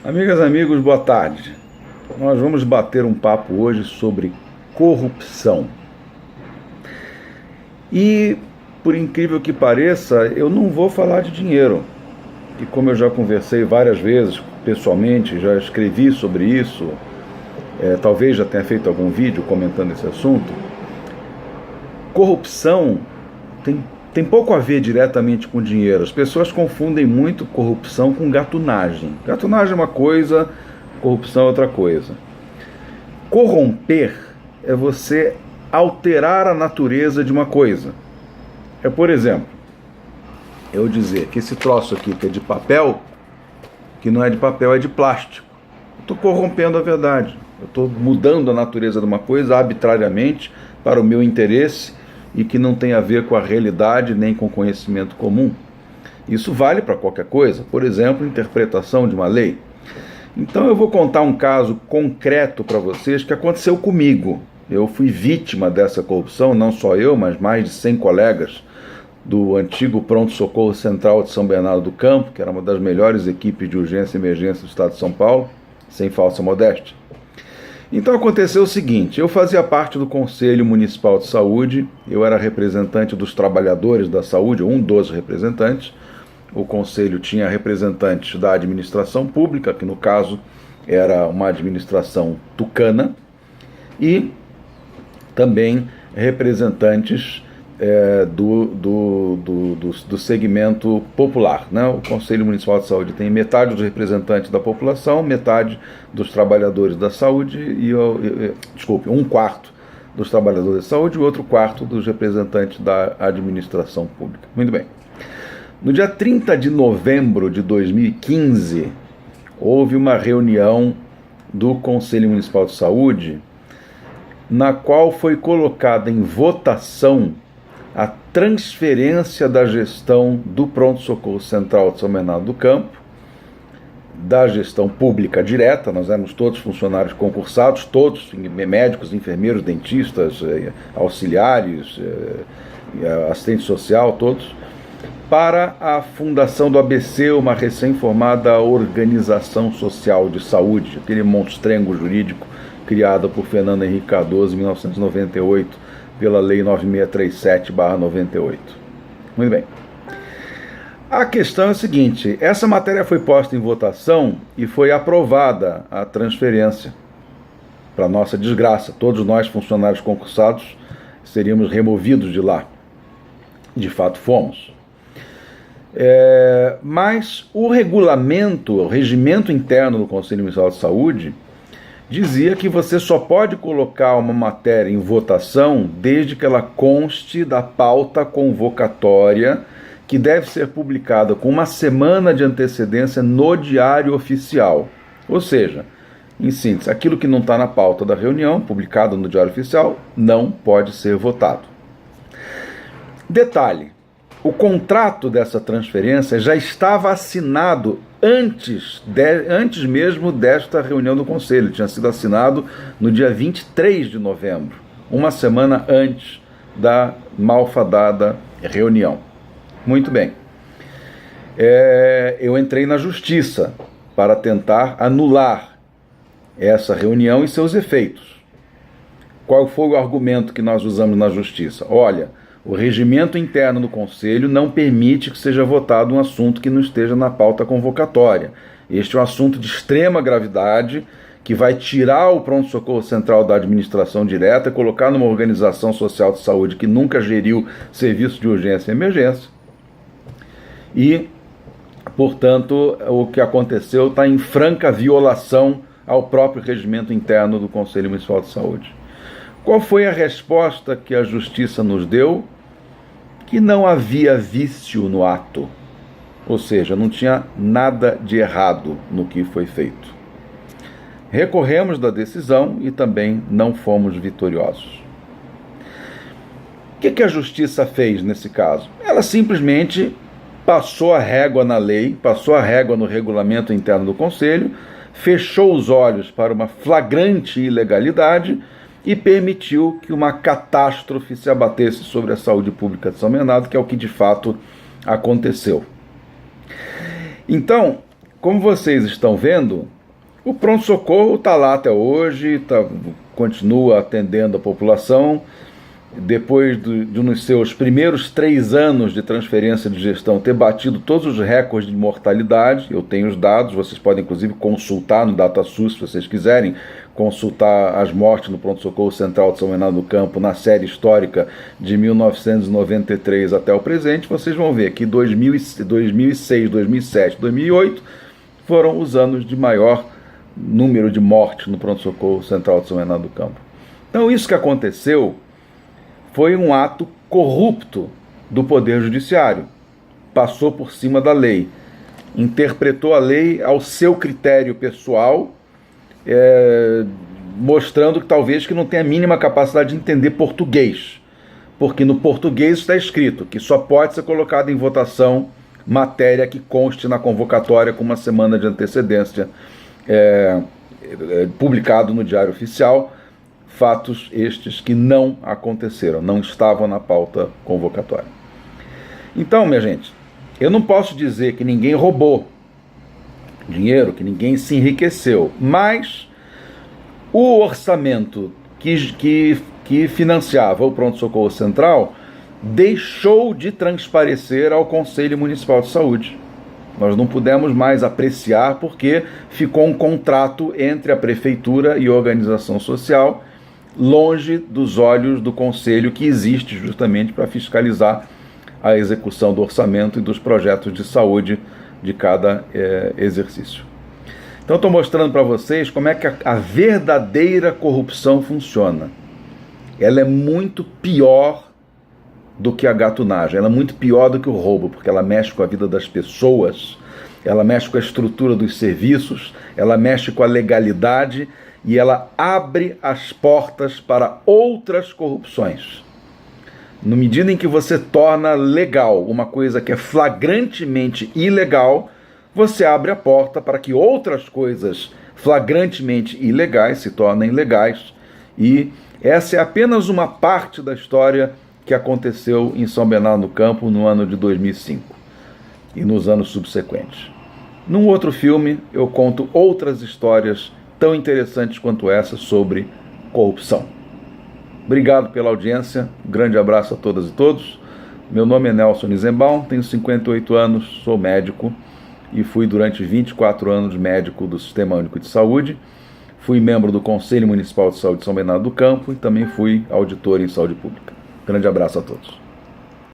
Amigas e amigos, boa tarde. Nós vamos bater um papo hoje sobre corrupção. E, por incrível que pareça, eu não vou falar de dinheiro. E como eu já conversei várias vezes pessoalmente, já escrevi sobre isso, talvez já tenha feito algum vídeo comentando esse assunto, corrupção tem pouco a ver diretamente com dinheiro. As pessoas confundem muito corrupção com gatunagem. Gatunagem é uma coisa, corrupção é outra coisa. Corromper é você alterar a natureza de uma coisa. É, por exemplo, eu dizer que esse troço aqui que é de papel, que não é de papel, é de plástico. Eu estou corrompendo a verdade. Eu estou mudando a natureza de uma coisa arbitrariamente para o meu interesse e que não tem a ver com a realidade nem com o conhecimento comum. Isso vale para qualquer coisa, por exemplo, interpretação de uma lei. Então eu vou contar um caso concreto para vocês que aconteceu comigo. Eu fui vítima dessa corrupção, não só eu, mas mais de 100 colegas do antigo Pronto-Socorro Central de São Bernardo do Campo, que era uma das melhores equipes de urgência e emergência do estado de São Paulo, sem falsa modéstia. Então aconteceu o seguinte: eu fazia parte do Conselho Municipal de Saúde, eu era representante dos trabalhadores da saúde, um dos representantes. O Conselho tinha representantes da administração pública, que no caso era uma administração tucana, e também representantes do segmento popular, né? O Conselho Municipal de Saúde tem metade dos representantes da população, metade dos trabalhadores da saúde um quarto dos trabalhadores da saúde e outro quarto dos representantes da administração pública. Muito bem. No dia 30 de novembro de 2015, houve uma reunião do Conselho Municipal de Saúde, na qual foi colocada em votação a transferência da gestão do Pronto-Socorro Central de São Bernardo do Campo, da gestão pública direta. Nós éramos todos funcionários concursados, todos, médicos, enfermeiros, dentistas, auxiliares, assistente social, todos, para a fundação do ABC, uma recém-formada Organização Social de Saúde, aquele monstrengo jurídico criado por Fernando Henrique Cardoso em 1998, pela Lei 9637/98. Muito bem. A questão é a seguinte: essa matéria foi posta em votação e foi aprovada a transferência. Para nossa desgraça, todos nós, funcionários concursados, seríamos removidos de lá. De fato, fomos. Mas o regulamento, o regimento interno do Conselho Municipal de Saúde dizia que você só pode colocar uma matéria em votação desde que ela conste da pauta convocatória, que deve ser publicada com uma semana de antecedência no Diário Oficial. Ou seja, em síntese, aquilo que não está na pauta da reunião, publicado no Diário Oficial, não pode ser votado. Detalhe: o contrato dessa transferência já estava assinado antes mesmo desta reunião do Conselho. Tinha sido assinado no dia 23 de novembro, uma semana antes da malfadada reunião. Muito bem. Eu entrei na justiça para tentar anular essa reunião e seus efeitos. Qual foi o argumento que nós usamos na justiça? Olha, o regimento interno do Conselho não permite que seja votado um assunto que não esteja na pauta convocatória. Este é um assunto de extrema gravidade, que vai tirar o Pronto-Socorro Central da administração direta, colocar numa organização social de saúde que nunca geriu serviço de urgência e emergência. E, portanto, o que aconteceu está em franca violação ao próprio regimento interno do Conselho Municipal de Saúde. Qual foi a resposta que a Justiça nos deu? Que não havia vício no ato, ou seja, não tinha nada de errado no que foi feito. Recorremos da decisão e também não fomos vitoriosos. O que a Justiça fez nesse caso? Ela simplesmente passou a régua na lei, passou a régua no regulamento interno do Conselho, fechou os olhos para uma flagrante ilegalidade e permitiu que uma catástrofe se abatesse sobre a saúde pública de São Bernardo, que é o que de fato aconteceu. Então, como vocês estão vendo, O pronto-socorro está lá até hoje, continua atendendo a população. Depois nos seus primeiros 3 anos de transferência de gestão, ter batido todos os recordes de mortalidade, eu tenho os dados, vocês podem inclusive consultar no DataSUS, se vocês quiserem, consultar as mortes no pronto-socorro central de São Bernardo do Campo na série histórica de 1993 até o presente, vocês vão ver que 2006, 2007, 2008 foram os anos de maior número de mortes no pronto-socorro central de São Bernardo do Campo. Então isso que aconteceu foi um ato corrupto do Poder Judiciário. Passou por cima da lei, interpretou a lei ao seu critério pessoal, mostrando que talvez que não tenha a mínima capacidade de entender português, porque no português está escrito que só pode ser colocado em votação matéria que conste na convocatória com uma semana de antecedência, publicado no Diário Oficial. Fatos estes que não aconteceram, não estavam na pauta convocatória. Então, minha gente, eu não posso dizer que ninguém roubou dinheiro, que ninguém se enriqueceu, mas o orçamento que financiava o Pronto-Socorro Central deixou de transparecer ao Conselho Municipal de Saúde. Nós não pudemos mais apreciar porque ficou um contrato entre a Prefeitura e a organização social, longe dos olhos do Conselho, que existe justamente para fiscalizar a execução do orçamento e dos projetos de saúde de cada exercício. Então estou mostrando para vocês como é que a verdadeira corrupção funciona. Ela é muito pior do que a gatunagem, ela é muito pior do que o roubo, porque ela mexe com a vida das pessoas, ela mexe com a estrutura dos serviços, ela mexe com a legalidade e ela abre as portas para outras corrupções. Na medida em que você torna legal uma coisa que é flagrantemente ilegal, você abre a porta para que outras coisas flagrantemente ilegais se tornem legais. E essa é apenas uma parte da história que aconteceu em São Bernardo do Campo no ano de 2005 e nos anos subsequentes. Num outro filme, eu conto outras histórias tão interessantes quanto essa sobre corrupção. Obrigado pela audiência, um grande abraço a todas e todos. Meu nome é Nelson Nizenbaum, tenho 58 anos, sou médico e fui durante 24 anos médico do Sistema Único de Saúde. Fui membro do Conselho Municipal de Saúde de São Bernardo do Campo e também fui auditor em saúde pública. Grande abraço a todos.